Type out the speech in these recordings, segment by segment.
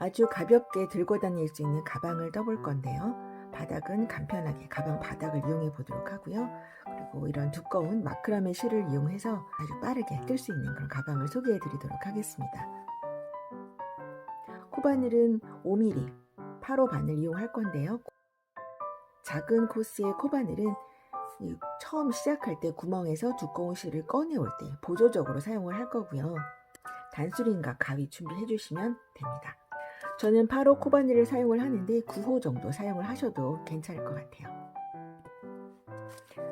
아주 가볍게 들고 다닐 수 있는 가방을 떠볼 건데요. 바닥은 간편하게 가방 바닥을 이용해 보도록 하고요. 그리고 이런 두꺼운 마크라메 실을 이용해서 아주 빠르게 뜰 수 있는 그런 가방을 소개해 드리도록 하겠습니다. 코바늘은 5mm 8호 바늘 이용할 건데요. 작은 코스의 코바늘은 처음 시작할 때 구멍에서 두꺼운 실을 꺼내올 때 보조적으로 사용을 할 거고요. 단수림과 가위 준비해 주시면 됩니다. 저는 8호 코바늘을 사용을 하는데 9호 정도 사용을 하셔도 괜찮을 것 같아요.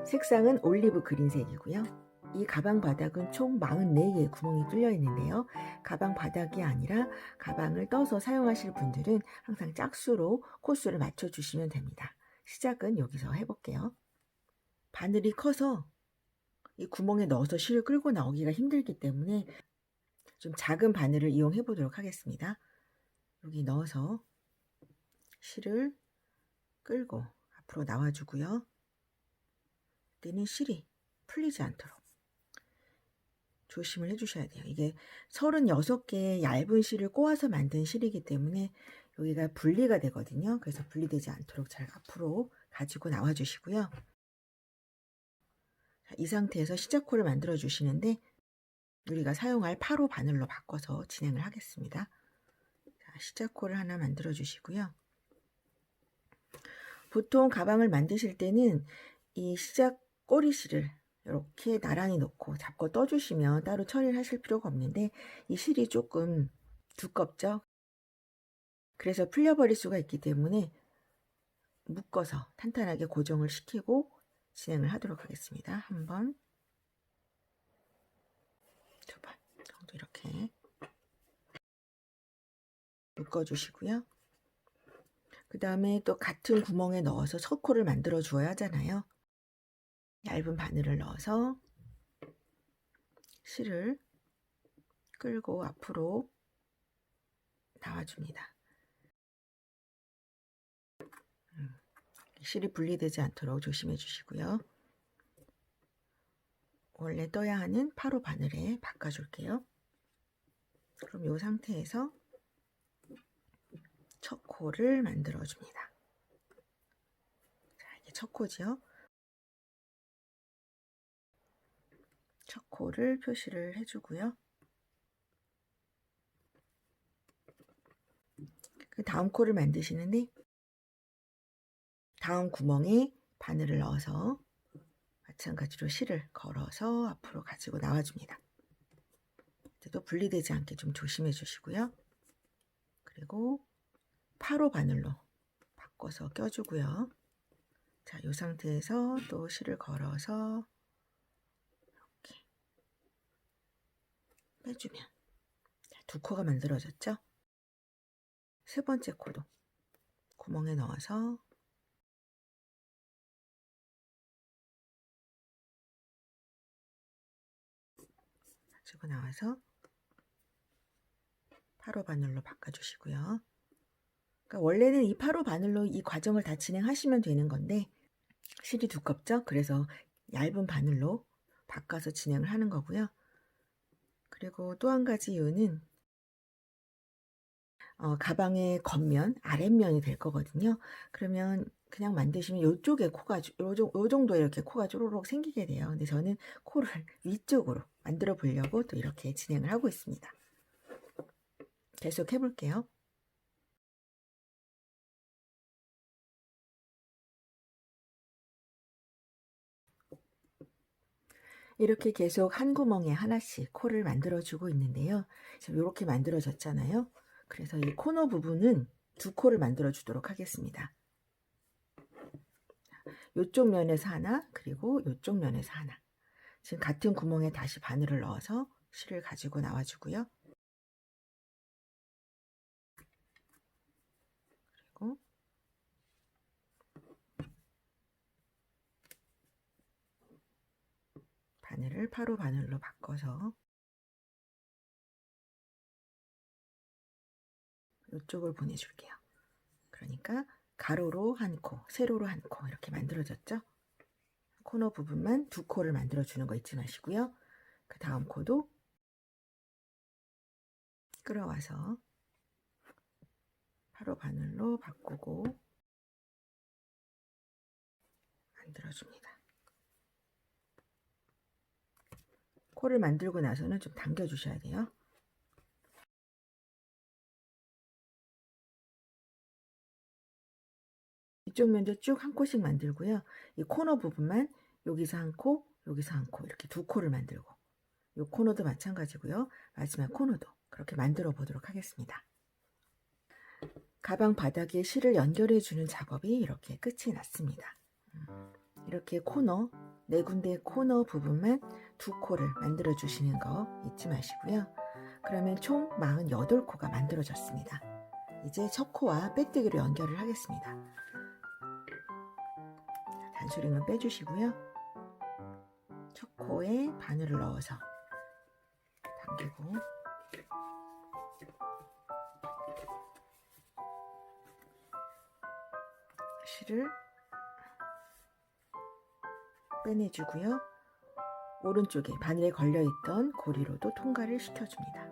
색상은 올리브 그린색이고요. 이 가방 바닥은 총 44개의 구멍이 뚫려 있는데요. 가방 바닥이 아니라 가방을 떠서 사용하실 분들은 항상 짝수로 코수를 맞춰 주시면 됩니다. 시작은 여기서 해볼게요. 바늘이 커서 이 구멍에 넣어서 실을 끌고 나오기가 힘들기 때문에 좀 작은 바늘을 이용해 보도록 하겠습니다. 여기 넣어서 실을 끌고 앞으로 나와주고요. 이때는 실이 풀리지 않도록 조심을 해주셔야 돼요. 이게 36개의 얇은 실을 꼬아서 만든 실이기 때문에 여기가 분리가 되거든요. 그래서 분리되지 않도록 잘 앞으로 가지고 나와 주시고요. 이 상태에서 시작코를 만들어 주시는데 우리가 사용할 8호 바늘로 바꿔서 진행을 하겠습니다. 자, 시작코를 하나 만들어 주시고요. 보통 가방을 만드실 때는 이 시작 꼬리실을 이렇게 나란히 놓고 잡고 떠주시면 따로 처리를 하실 필요가 없는데 이 실이 조금 두껍죠? 그래서 풀려버릴 수가 있기 때문에 묶어서 탄탄하게 고정을 시키고 진행을 하도록 하겠습니다. 한 번, 두 번 정도 이렇게 묶어주시고요. 그 다음에 또 같은 구멍에 넣어서 석코를 만들어 주어야 하잖아요. 얇은 바늘을 넣어서 실을 끌고 앞으로 나와줍니다. 실이 분리되지 않도록 조심해 주시고요. 원래 떠야 하는 8호 바늘에 바꿔줄게요. 그럼 이 상태에서 첫 코를 만들어 줍니다. 자, 이게 첫 코죠. 첫 코를 표시를 해주고요. 그 다음 코를 만드시는데 다음 구멍에 바늘을 넣어서 마찬가지로 실을 걸어서 앞으로 가지고 나와줍니다. 또 분리되지 않게 좀 조심해 주시고요. 그리고 8호 바늘로 바꿔서 껴주고요. 자, 이 상태에서 또 실을 걸어서 이렇게 빼주면 두 코가 만들어졌죠? 세 번째 코도 구멍에 넣어서 가지고 나와서 8호 바늘로 바꿔주시고요. 그러니까 원래는 이 8호 바늘로 이 과정을 다 진행하시면 되는 건데 실이 두껍죠? 그래서 얇은 바늘로 바꿔서 진행을 하는 거고요. 그리고 또 한 가지 이유는 가방의 겉면, 아랫면이 될 거거든요. 그러면 그냥 만드시면 이쪽에 코가 요 정도에 이렇게 코가 쪼로록 생기게 돼요. 근데 저는 코를 위쪽으로 만들어 보려고 또 이렇게 진행을 하고 있습니다. 계속 해볼게요. 이렇게 계속 한 구멍에 하나씩 코를 만들어 주고 있는데요. 지금 이렇게 만들어졌잖아요. 그래서 이 코너 부분은 두 코를 만들어 주도록 하겠습니다. 이쪽 면에서 하나, 그리고 이쪽 면에서 하나. 지금 같은 구멍에 다시 바늘을 넣어서 실을 가지고 나와주고요. 그리고 바늘을 8호 바늘로 바꿔서 이쪽을 보내줄게요. 그러니까 가로로 한 코, 세로로 한 코 이렇게 만들어졌죠? 코너 부분만 두 코를 만들어 주는 거 잊지 마시고요. 그 다음 코도 끌어와서 8호 바늘로 바꾸고 만들어줍니다. 코를 만들고 나서는 좀 당겨주셔야 돼요. 이쪽 면도 쭉 한 코씩 만들고요. 이 코너 부분만 여기서 한 코, 여기서 한 코, 이렇게 두 코를 만들고, 이 코너도 마찬가지고요. 마지막 코너도 그렇게 만들어 보도록 하겠습니다. 가방 바닥에 실을 연결해 주는 작업이 이렇게 끝이 났습니다. 이렇게 코너, 네 군데 코너 부분만 두 코를 만들어 주시는 거 잊지 마시고요. 그러면 총 48코가 만들어졌습니다. 이제 첫 코와 빼뜨기로 연결을 하겠습니다. 단수링은 빼주시고요. 첫 코에 바늘을 넣어서 당기고, 실을 빼내주고요. 오른쪽에 바늘에 걸려있던 고리로도 통과를 시켜줍니다.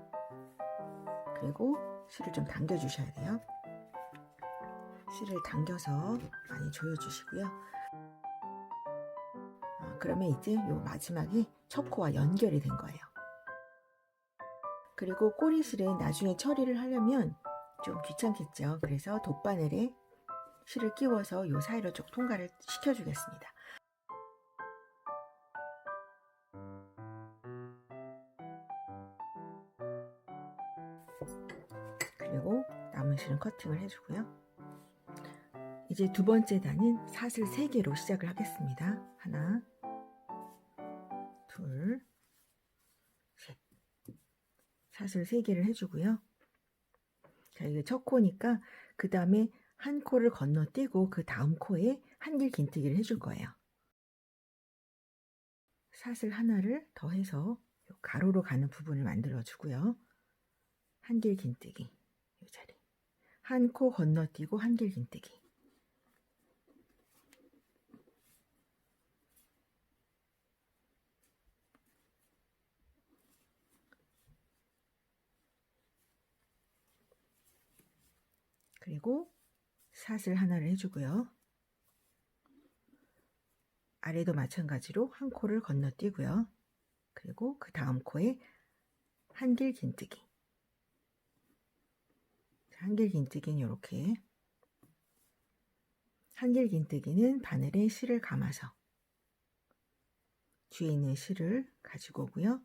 그리고 실을 좀 당겨주셔야 돼요. 실을 당겨서 많이 조여주시고요. 그러면 이제 요 마지막에 첫 코와 연결이 된 거예요. 그리고 꼬리실은 나중에 처리를 하려면 좀 귀찮겠죠. 그래서 돗바늘에 실을 끼워서 요 사이로 쭉 통과를 시켜주겠습니다. 그리고 남은 실은 커팅을 해주고요. 이제 두 번째 단은 사슬 3개로 시작을 하겠습니다. 하나, 둘, 셋. 사슬 3개를 해주고요. 자, 이게 첫 코니까 그 다음에 한 코를 건너뛰고 그 다음 코에 한길 긴뜨기를 해줄 거예요. 사슬 하나를 더해서 가로로 가는 부분을 만들어 주고요. 한길 긴뜨기, 이 자리. 한 코 건너뛰고 한길 긴뜨기. 그리고 사슬 하나를 해주고요. 아래도 마찬가지로 한 코를 건너뛰고요. 그리고 그 다음 코에 한길 긴뜨기. 한길 긴뜨기는 이렇게, 한길 긴뜨기는 바늘에 실을 감아서 뒤에 있는 실을 가지고 오고요.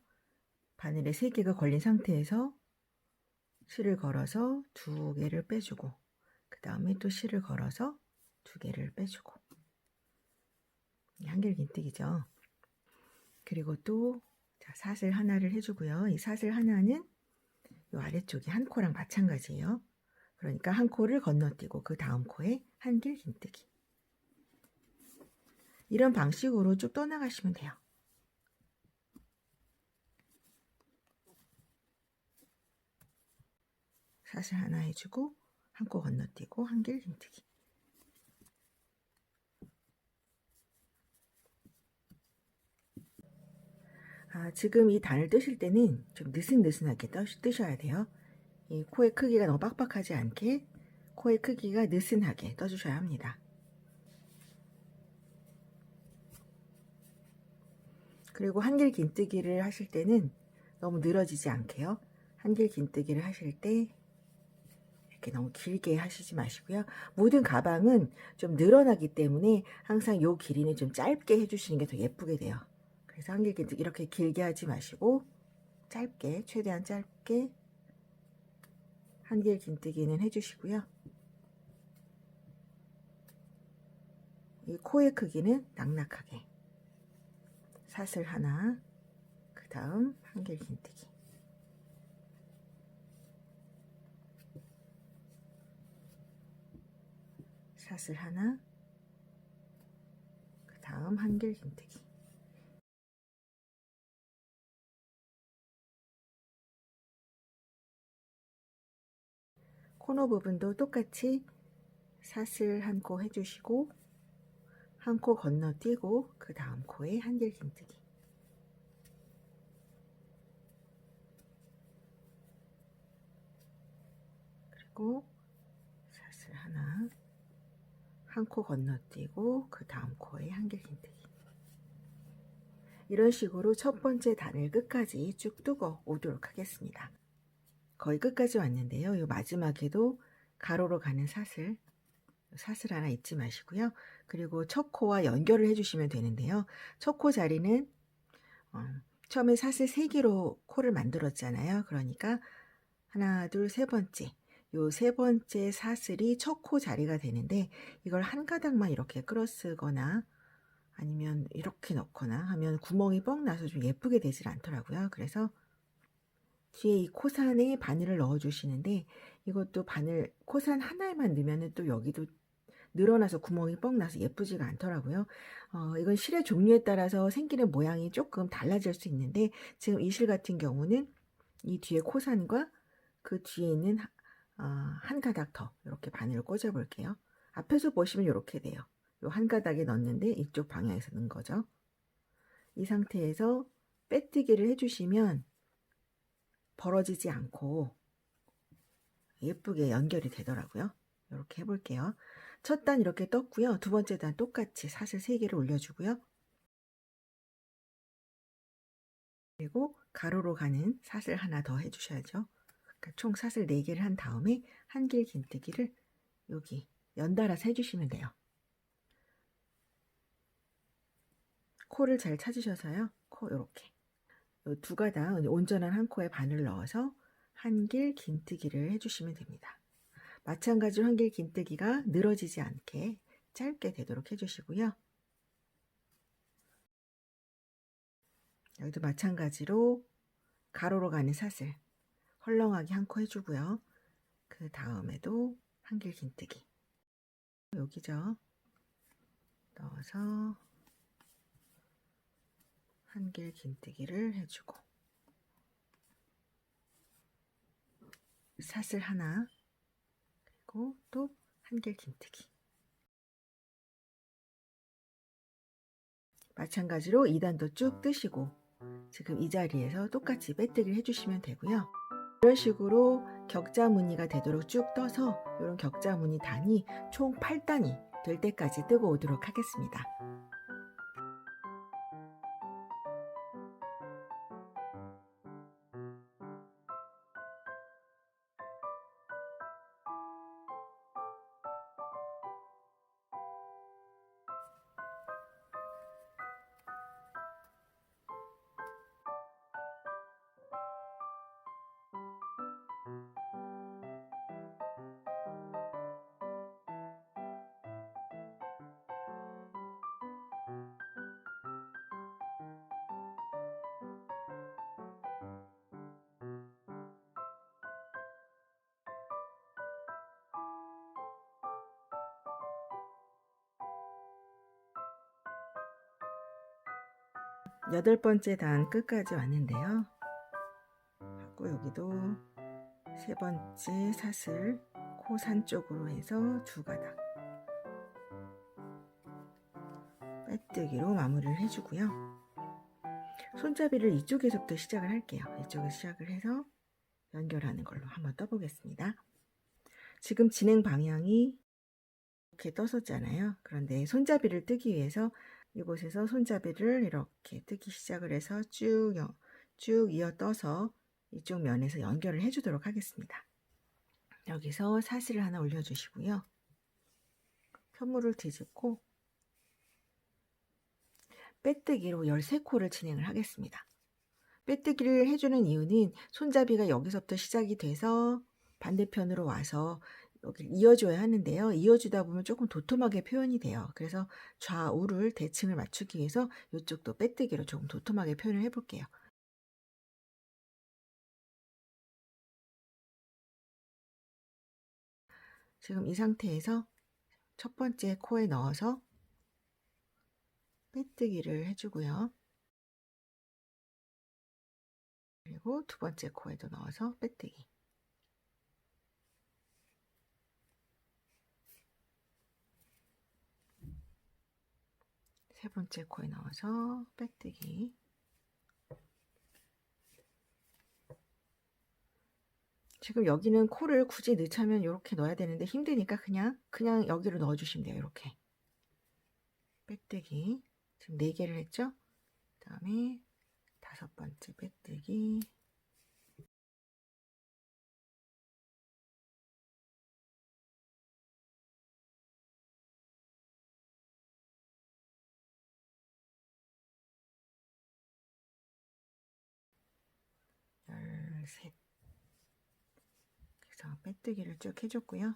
바늘에 3개가 걸린 상태에서 실을 걸어서 2개를 빼주고, 그 다음에 또 실을 걸어서 2개를 빼주고, 한길 긴뜨기죠. 그리고 또 사슬 하나를 해주고요. 이 사슬 하나는 이 아래쪽이 한 코랑 마찬가지예요. 그러니까 한 코를 건너뛰고 그 다음 코에 한길 긴뜨기. 이런 방식으로 쭉 떠나가시면 돼요. 사슬 하나 해주고 한 코 건너뛰고 한길 긴뜨기. 지금 이 단을 뜨실 때는 좀 느슨느슨하게 뜨셔야 돼요. 이 코의 크기가 너무 빡빡하지 않게 코의 크기가 느슨하게 떠주셔야 합니다. 그리고 한길 긴뜨기를 하실 때는 너무 늘어지지 않게요. 한길 긴뜨기를 하실 때 이렇게 너무 길게 하시지 마시고요. 모든 가방은 좀 늘어나기 때문에 항상 요 길이는 좀 짧게 해주시는 게 더 예쁘게 돼요. 그래서 한길 긴뜨기 이렇게 길게 하지 마시고 짧게, 최대한 짧게 한길 긴뜨기는 해주시고요. 이 코의 크기는 낭낙하게 사슬 하나, 그 다음 한길 긴뜨기. 사슬 하나, 그 다음 한길 긴뜨기. 코너 부분도 똑같이 사슬 한 코 해주시고 한 코 건너뛰고 그 다음 코에 한길 긴뜨기. 그리고 사슬 하나, 한 코 건너뛰고 그 다음 코에 한길 긴뜨기. 이런 식으로 첫 번째 단을 끝까지 쭉 뜨고 오도록 하겠습니다. 거의 끝까지 왔는데요. 이 마지막에도 가로로 가는 사슬 하나 잊지 마시고요. 그리고 첫 코와 연결을 해주시면 되는데요. 첫 코 자리는 처음에 사슬 3개로 코를 만들었잖아요. 그러니까 하나, 둘, 세 번째. 요 세 번째 사슬이 첫 코 자리가 되는데 이걸 한 가닥만 이렇게 끌어 쓰거나 아니면 이렇게 넣거나 하면 구멍이 뻥 나서 좀 예쁘게 되질 않더라고요. 그래서 뒤에 이 코산에 바늘을 넣어 주시는데 이것도 바늘 코산 하나에만 넣으면 또 여기도 늘어나서 구멍이 뻥 나서 예쁘지가 않더라고요. 이건 실의 종류에 따라서 생기는 모양이 조금 달라질 수 있는데 지금 이 실 같은 경우는 이 뒤에 코산과 그 뒤에 있는 한 가닥 더 이렇게 바늘을 꽂아 볼게요. 앞에서 보시면 이렇게 돼요. 요 한 가닥에 넣는데 이쪽 방향에서 넣은 거죠. 이 상태에서 빼뜨기를 해주시면 벌어지지 않고 예쁘게 연결이 되더라고요. 이렇게 해볼게요. 첫 단 이렇게 떴고요. 두 번째 단 똑같이 사슬 3개를 올려주고요. 그리고 가로로 가는 사슬 하나 더 해주셔야죠. 그러니까 총 사슬 4개를 한 다음에 한길 긴뜨기를 여기 연달아서 해주시면 돼요. 코를 잘 찾으셔서요. 코 이렇게 두 가닥 온전한 한 코에 바늘 넣어서 한길 긴뜨기를 해주시면 됩니다. 마찬가지로 한길 긴뜨기가 늘어지지 않게 짧게 되도록 해주시고요. 여기도 마찬가지로 가로로 가는 사슬 헐렁하게 한 코 해주고요. 그 다음에도 한길 긴뜨기 여기죠. 넣어서 한길 긴뜨기를 해주고 사슬 하나 그리고 또 한길 긴뜨기 마찬가지로 2단도 쭉 뜨시고 지금 이 자리에서 똑같이 빼뜨기를 해주시면 되고요. 이런 식으로 격자 무늬가 되도록 쭉 떠서 이런 격자 무늬 단이 총 8단이 될 때까지 뜨고 오도록 하겠습니다. 여덟 번째 단 끝까지 왔는데요. 하고 여기도 세 번째 사슬 코산 쪽으로 해서 두 가닥 빼뜨기로 마무리를 해주고요. 손잡이를 이쪽에서부터 시작을 할게요. 이쪽에서 시작을 해서 연결하는 걸로 한번 떠보겠습니다. 지금 진행 방향이 이렇게 떴었잖아요. 그런데 손잡이를 뜨기 위해서 이곳에서 손잡이를 이렇게 뜨기 시작을 해서 쭉 이어 떠서 이쪽 면에서 연결을 해주도록 하겠습니다. 여기서 사슬을 하나 올려주시고요. 편물을 뒤집고 빼뜨기로 13코를 진행을 하겠습니다. 빼뜨기를 해주는 이유는 손잡이가 여기서부터 시작이 돼서 반대편으로 와서 여기 이어줘야 하는데요. 이어주다 보면 조금 도톰하게 표현이 돼요. 그래서 좌우를 대칭을 맞추기 위해서 이쪽도 빼뜨기로 조금 도톰하게 표현을 해볼게요. 지금 이 상태에서 첫 번째 코에 넣어서 빼뜨기를 해주고요. 그리고 두 번째 코에도 넣어서 빼뜨기. 세 번째 코에 넣어서 빼뜨기. 지금 여기는 코를 굳이 넣자면 이렇게 넣어야 되는데 힘드니까 그냥 여기로 넣어주시면 돼요. 이렇게 빼뜨기 지금 4개를 했죠. 그 다음에 5번째 빼뜨기, 셋. 그래서 빼뜨기를 쭉 해줬고요.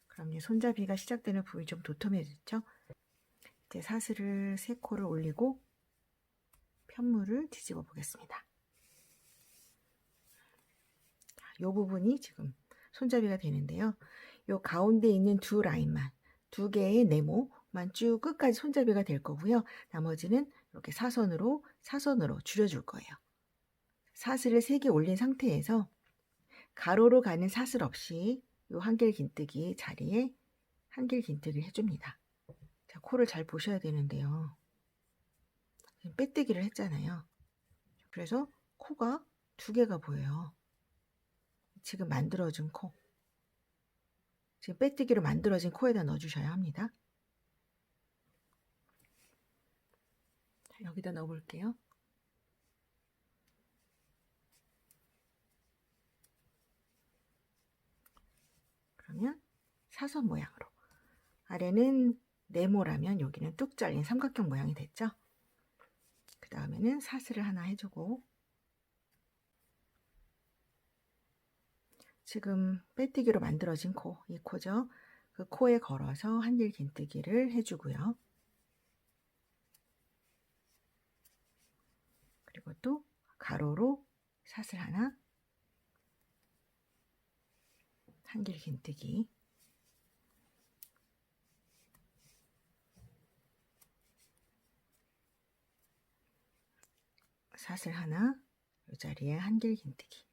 그럼 이제 손잡이가 시작되는 부위 좀 도톰해졌죠. 이제 사슬을 3코를 올리고 편물을 뒤집어 보겠습니다. 이 부분이 지금 손잡이가 되는데요. 이 가운데 있는 2라인만, 2개의 네모만 쭉 끝까지 손잡이가 될 거고요. 나머지는 이렇게 사선으로 줄여줄 거예요. 사슬을 3개 올린 상태에서 가로로 가는 사슬 없이 이 한길긴뜨기 자리에 한길긴뜨기를 해줍니다. 자, 코를 잘 보셔야 되는데요. 빼뜨기를 했잖아요. 그래서 코가 2개가 보여요. 지금 만들어진 코, 지금 빼뜨기로 만들어진 코에다 넣어주셔야 합니다. 자, 여기다 넣어볼게요. 그러면 사선 모양으로, 아래는 네모라면 여기는 뚝 잘린 삼각형 모양이 됐죠. 그 다음에는 사슬을 하나 해주고, 지금 빼뜨기로 만들어진 코, 이 코죠. 그 코에 걸어서 한길긴뜨기를 해주고요. 그리고 또 가로로 사슬 하나, 한길긴뜨기, 사슬 하나, 이 자리에 한길긴뜨기.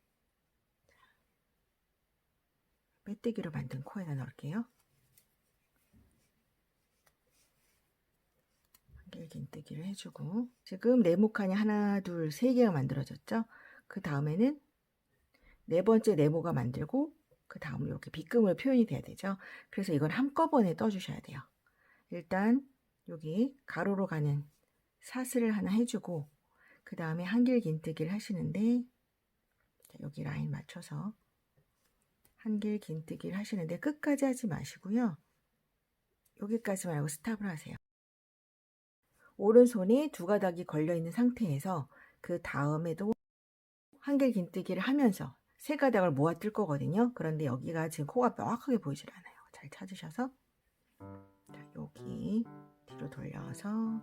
빼뜨기로 만든 코에다 넣을게요. 한길긴뜨기를 해주고, 지금 네모칸이 하나, 둘, 3개가 만들어졌죠. 그 다음에는 4번째 네모가 만들고, 그 다음으로 이렇게 빗금으로 표현이 돼야 되죠. 그래서 이건 한꺼번에 떠주셔야 돼요. 일단 여기 가로로 가는 사슬을 하나 해주고, 그 다음에 한길긴뜨기를 하시는데, 여기 라인 맞춰서 한길긴뜨기를 하시는데 끝까지 하지 마시고요. 여기까지 말고 스탑을 하세요. 오른손에 2가닥이 걸려있는 상태에서 그 다음에도 한길긴뜨기를 하면서 3가닥을 모아 뜰 거거든요. 그런데 여기가 지금 코가 명확하게 보이질 않아요. 잘 찾으셔서, 자, 여기 뒤로 돌려서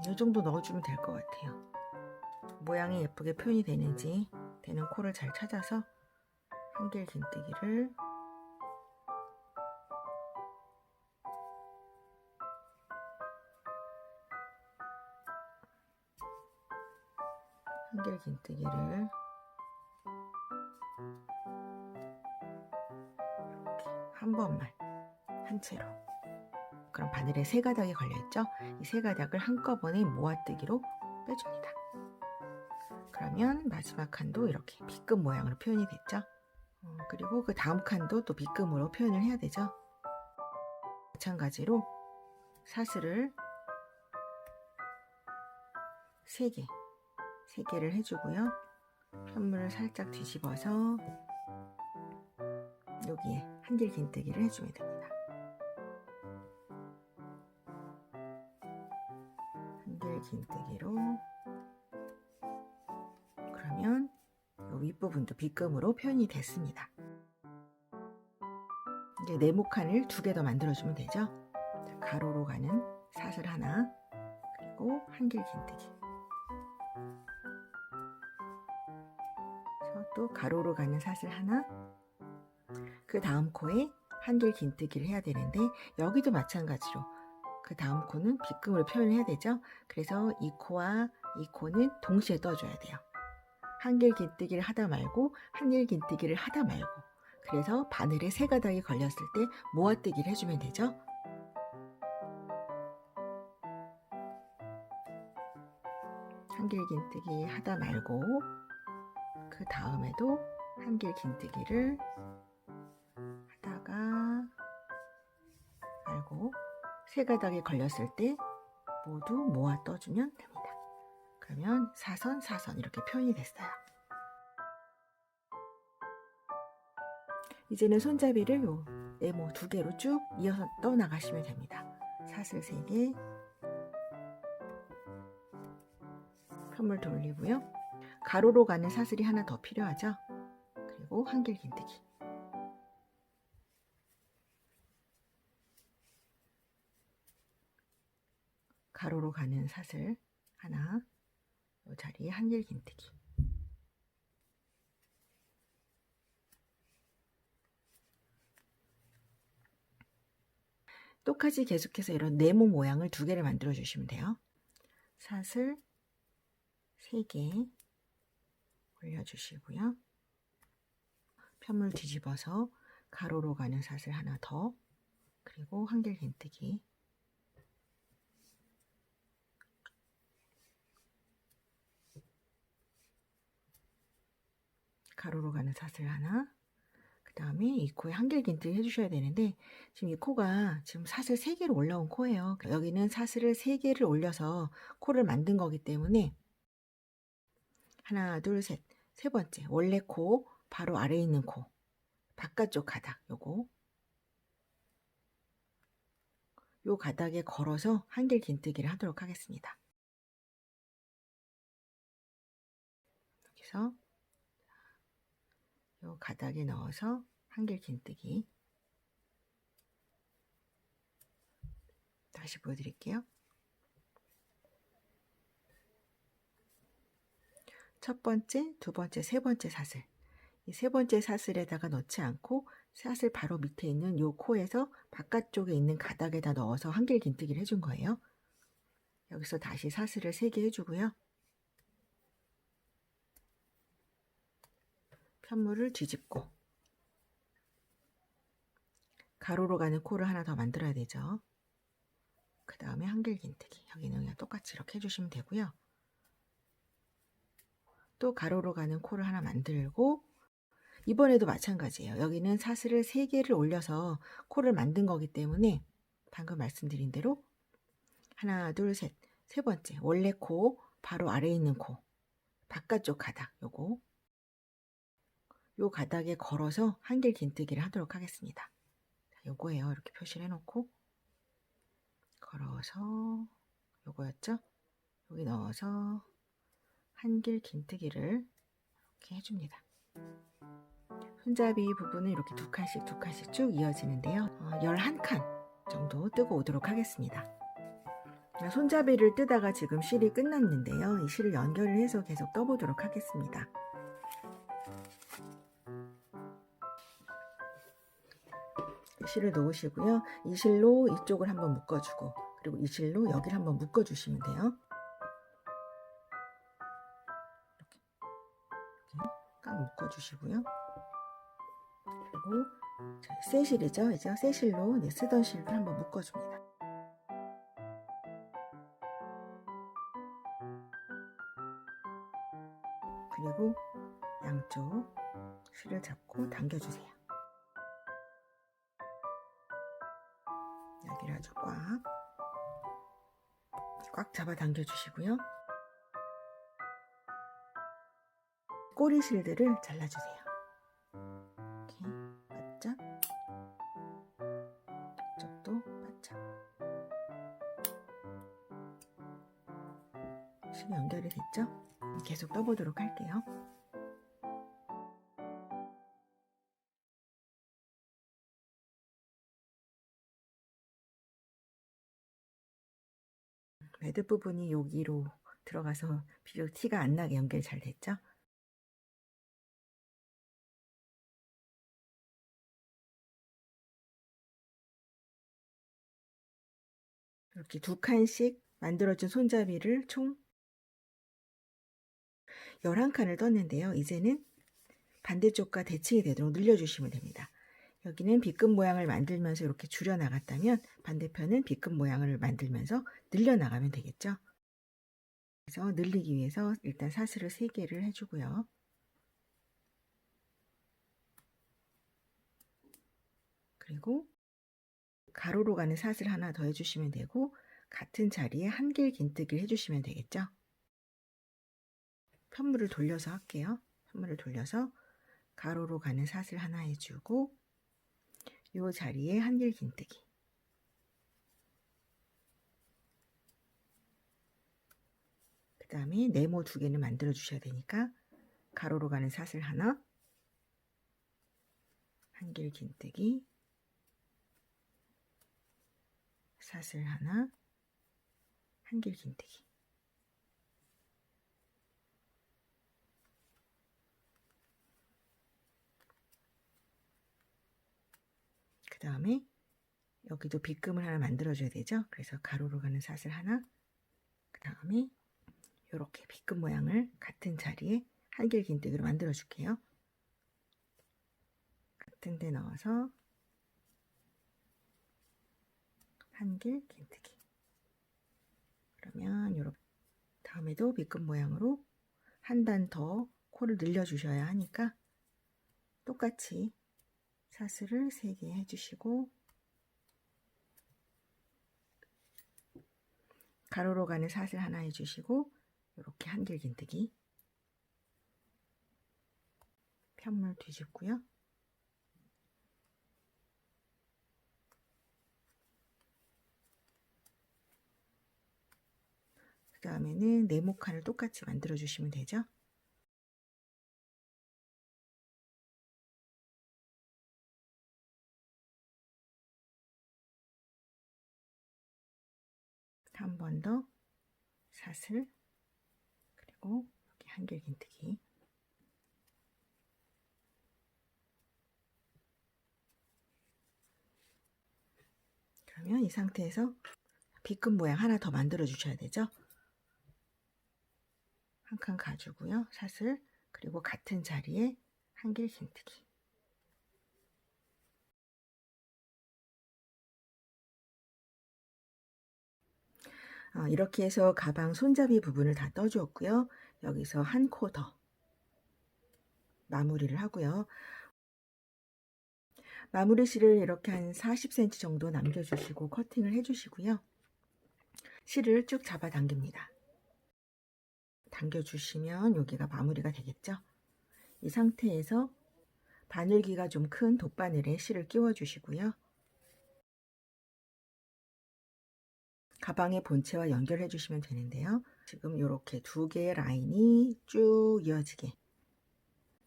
이 정도 넣어주면 될 것 같아요. 모양이 예쁘게 표현이 되는지, 되는 코를 잘 찾아서 한길긴뜨기를 이렇게 한 번만, 한 채로. 그럼 바늘에 3가닥이 걸려있죠? 이 3가닥을 한꺼번에 모아뜨기로 빼줍니다. 그러면 마지막 칸도 이렇게 빗금 모양으로 표현이 됐죠? 그리고 그 다음 칸도 또 빗금으로 표현을 해야 되죠? 마찬가지로 사슬을 3개를 해주고요. 편물을 살짝 뒤집어서 여기에 한길긴뜨기를 해주면 됩니다. 한길긴뜨기로, 그러면 이 윗부분도 빗금으로 표현이 됐습니다. 이제 네모칸을 2개 더 만들어주면 되죠. 자, 가로로 가는 사슬 하나, 그리고 한길긴뜨기. 또 가로로 가는 사슬 하나, 그 다음 코에 한길긴뜨기를 해야 되는데 여기도 마찬가지로 그 다음 코는 빗금으로 표현을 해야 되죠. 그래서 이 코와 이 코는 동시에 떠줘야 돼요. 한길긴뜨기를 하다 말고 한길긴뜨기를 하다 말고, 그래서 바늘에 3가닥이 걸렸을 때 모아뜨기를 해주면 되죠. 한길긴뜨기 하다 말고 그 다음에도 한길긴뜨기를 하다가 말고 세 가닥이 걸렸을 때 모두 모아 떠주면 됩니다. 그러면 사선, 사선 이렇게 표현이 됐어요. 이제는 손잡이를 요 네모 2개로 쭉 이어서 떠 나가시면 됩니다. 사슬 3개, 편물 돌리고요. 가로로 가는 사슬이 하나 더 필요하죠. 그리고 한길긴뜨기. 가로로 가는 사슬 하나, 이 자리에 한길긴뜨기. 똑같이 계속해서 이런 네모 모양을 2개를 만들어 주시면 돼요. 사슬 3개 올려주시고요. 편물 뒤집어서 가로로 가는 사슬 하나 더, 그리고 한길긴뜨기. 가로로 가는 사슬 하나, 그 다음에 이 코에 한길긴뜨기 해주셔야 되는데 지금 이 코가 지금 사슬 3개로 올라온 코예요. 여기는 사슬을 3개를 올려서 코를 만든 거기 때문에 하나, 둘, 셋, 세 번째 원래 코 바로 아래에 있는 코 바깥쪽 가닥 요 가닥에 걸어서 한길긴뜨기를 하도록 하겠습니다. 여기서 요 가닥에 넣어서 한길긴뜨기. 다시 보여드릴게요. 첫 번째, 두 번째, 세 번째 사슬. 이 세 번째 사슬에다가 넣지 않고 사슬 바로 밑에 있는 요 코에서 바깥쪽에 있는 가닥에다 넣어서 한길긴뜨기를 해준 거예요. 여기서 다시 사슬을 3개 해주고요. 편물을 뒤집고 가로로 가는 코를 하나 더 만들어야 되죠. 그 다음에 한길긴뜨기. 여기는 그냥 똑같이 이렇게 해주시면 되고요. 또 가로로 가는 코를 하나 만들고 이번에도 마찬가지예요. 여기는 사슬을 3개를 올려서 코를 만든 거기 때문에 방금 말씀드린 대로 하나, 둘, 셋, 세 번째 원래 코 바로 아래에 있는 코 바깥쪽 가닥 요 가닥에 걸어서 한길긴뜨기를 하도록 하겠습니다. 요거예요. 이렇게 표시를 해놓고 걸어서 요거였죠? 여기 넣어서 한길긴뜨기를 이렇게 해줍니다. 손잡이 부분은 이렇게 두 칸씩 쭉 이어지는데요. 11칸 정도 뜨고 오도록 하겠습니다. 손잡이를 뜨다가 지금 실이 끝났는데요. 이 실을 연결을 해서 계속 떠보도록 하겠습니다. 실을 놓으시고요. 이 실로 이쪽을 한번 묶어주고 그리고 이 실로 여기를 한번 묶어주시면 돼요. 이렇게 꽉 묶어주시고요. 그리고 새 실이죠. 이제 새 실로 쓰던 실을 한번 묶어줍니다. 그리고 양쪽 실을 잡고 당겨주세요. 여기를 아주 꽉 잡아 당겨주시고요. 꼬리 실들을 잘라주세요. 이렇게 바짝, 이쪽도 바짝. 실이 연결이 됐죠? 계속 떠보도록 할게요. 매듭 부분이 여기로 들어가서 비록 티가 안 나게 연결 잘 됐죠? 이렇게 2칸씩 만들어준 손잡이를 총 11칸을 떴는데요. 이제는 반대쪽과 대칭이 되도록 늘려주시면 됩니다. 여기는 B급 모양을 만들면서 이렇게 줄여 나갔다면 반대편은 B급 모양을 만들면서 늘려 나가면 되겠죠. 그래서 늘리기 위해서 일단 사슬을 3개를 해주고요. 그리고 가로로 가는 사슬 하나 더 해주시면 되고, 같은 자리에 한길 긴뜨기를 해주시면 되겠죠. 편물을 돌려서 할게요. 편물을 돌려서 가로로 가는 사슬 하나 해주고, 이 자리에 한길 긴뜨기. 그 다음에 네모 2개는 만들어 주셔야 되니까 가로로 가는 사슬 하나, 한길 긴뜨기, 사슬 하나, 한길 긴뜨기. 그 다음에 여기도 빗금을 하나 만들어 줘야 되죠. 그래서 가로로 가는 사슬 하나, 그 다음에 이렇게 빗금 모양을 같은 자리에 한길 긴뜨기로 만들어 줄게요. 같은 데 넣어서 한길 긴뜨기. 그러면 이렇게 다음에도 빗금 모양으로 한 단 더 코를 늘려 주셔야 하니까 똑같이 사슬을 3개 해주시고, 가로로 가는 사슬 하나 해주시고, 이렇게 한길 긴뜨기, 편물 뒤집고요. 그 다음에는 네모칸을 똑같이 만들어 주시면 되죠. 한 번 더 사슬, 그리고 여기 한길 긴뜨기. 그러면 이 상태에서 빗금 모양 하나 더 만들어 주셔야 되죠. 한 칸 가주고요. 사슬, 그리고 같은 자리에 한길 긴뜨기. 이렇게 해서 가방 손잡이 부분을 다 떠주었고요. 여기서 한 코 더 마무리를 하고요. 마무리 실을 이렇게 한 40cm 정도 남겨주시고 커팅을 해주시고요. 실을 쭉 잡아 당깁니다. 당겨주시면 여기가 마무리가 되겠죠. 이 상태에서 바늘기가 좀 큰 돗바늘에 실을 끼워주시고요. 가방의 본체와 연결해 주시면 되는데요. 지금 이렇게 2개의 라인이 쭉 이어지게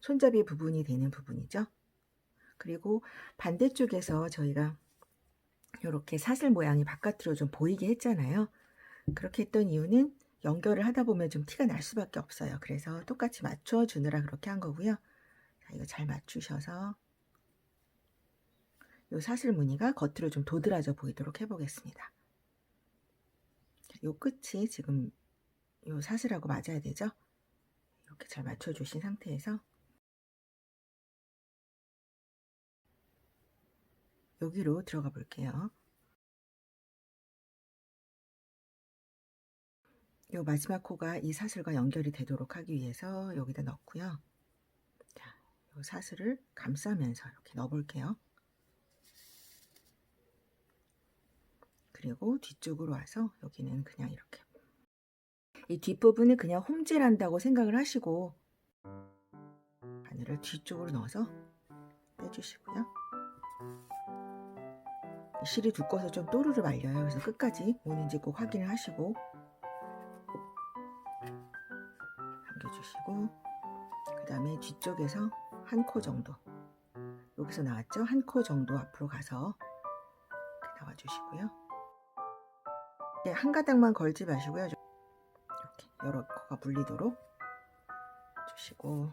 손잡이 부분이 되는 부분이죠. 그리고 반대쪽에서 저희가 이렇게 사슬 모양이 바깥으로 좀 보이게 했잖아요. 그렇게 했던 이유는 연결을 하다 보면 좀 티가 날 수밖에 없어요. 그래서 똑같이 맞춰 주느라 그렇게 한 거고요. 자, 이거 잘 맞추셔서 이 사슬 무늬가 겉으로 좀 도드라져 보이도록 해보겠습니다. 이 끝이 지금 이 사슬하고 맞아야 되죠. 이렇게 잘 맞춰주신 상태에서 여기로 들어가 볼게요. 이 마지막 코가 이 사슬과 연결이 되도록 하기 위해서 여기다 넣고요. 자, 이 사슬을 감싸면서 이렇게 넣어 볼게요. 그리고 뒤쪽으로 와서 여기는 그냥 이렇게 이 뒷부분은 그냥 홈질한다고 생각을 하시고 바늘을 뒤쪽으로 넣어서 빼주시고요. 실이 두꺼워서 좀 또르르 말려요. 그래서 끝까지 오는지 꼭 확인을 하시고 당겨주시고, 그 다음에 뒤쪽에서 한 코 정도, 여기서 나왔죠? 한 코 정도 앞으로 가서 이렇게 나와주시고요. 한 가닥만 걸지 마시고요. 이렇게 여러 코가 물리도록 주시고,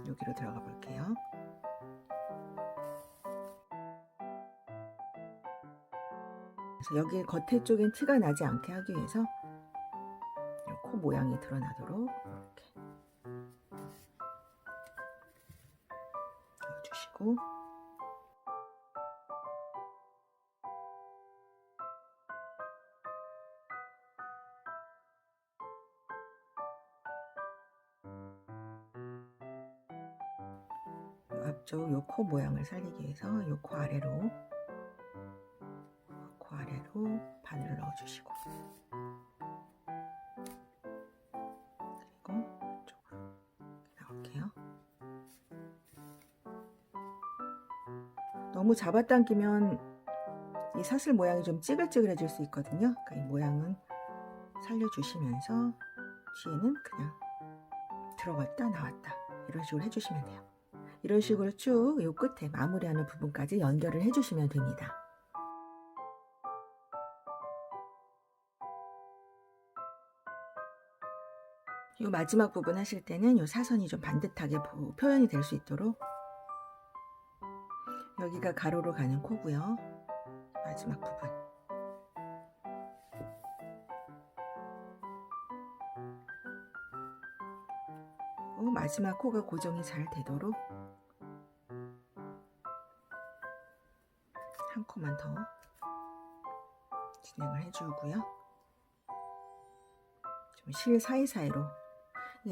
여기로 들어가 볼게요. 그래서 여기 겉에 쪽엔 티가 나지 않게 하기 위해서 코 모양이 드러나도록 이렇게 넣어주시고, 옆쪽 요 코 모양을 살리기 위해서 요 코 아래로 바늘을 넣어주시고, 그리고 이쪽으로 넣을게요. 너무 잡아당기면 이 사슬 모양이 좀 찌글찌글해질 수 있거든요. 그러니까 이 모양은 살려주시면서 뒤에는 그냥 들어갔다 나왔다 이런 식으로 해주시면 돼요. 이런 식으로 쭉 요 끝에 마무리하는 부분까지 연결을 해주시면 됩니다. 요 마지막 부분 하실 때는 요 사선이 좀 반듯하게 표현이 될 수 있도록, 여기가 가로로 가는 코고요. 마지막 부분. 마지막 코가 고정이 잘 되도록 한 코만 더 진행을 해주고요. 좀 실 사이사이로,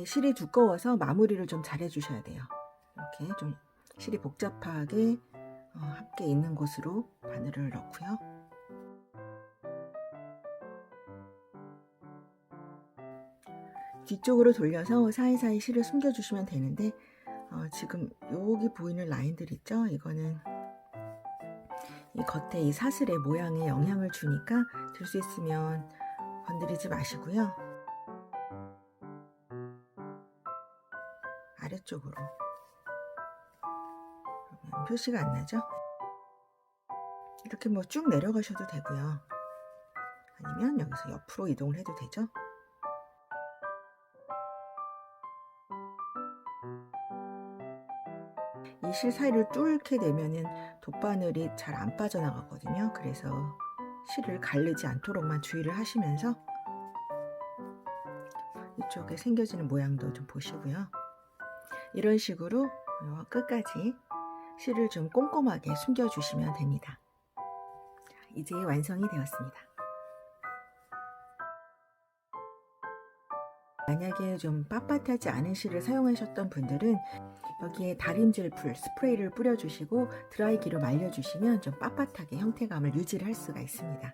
실이 두꺼워서 마무리를 좀 잘 해주셔야 돼요. 이렇게 좀 실이 복잡하게 함께 있는 곳으로 바늘을 넣고요. 뒤쪽으로 돌려서 사이사이 실을 숨겨주시면 되는데, 지금 여기 보이는 라인들 있죠? 이거는 이 겉에 이 사슬의 모양에 영향을 주니까 될 수 있으면 건드리지 마시고요. 아래쪽으로, 그러면 표시가 안 나죠? 이렇게 뭐 쭉 내려가셔도 되고요. 아니면 여기서 옆으로 이동을 해도 되죠? 이 실 사이를 뚫게 되면은 돗바늘이 잘 안 빠져나가거든요. 그래서 실을 가르지 않도록만 주의를 하시면서 이쪽에 생겨지는 모양도 좀 보시고요. 이런 식으로 끝까지 실을 좀 꼼꼼하게 숨겨주시면 됩니다. 이제 완성이 되었습니다. 만약에 좀 빳빳하지 않은 실을 사용하셨던 분들은 여기에 다림질 풀 스프레이를 뿌려주시고 드라이기로 말려주시면 좀 빳빳하게 형태감을 유지를 할 수가 있습니다.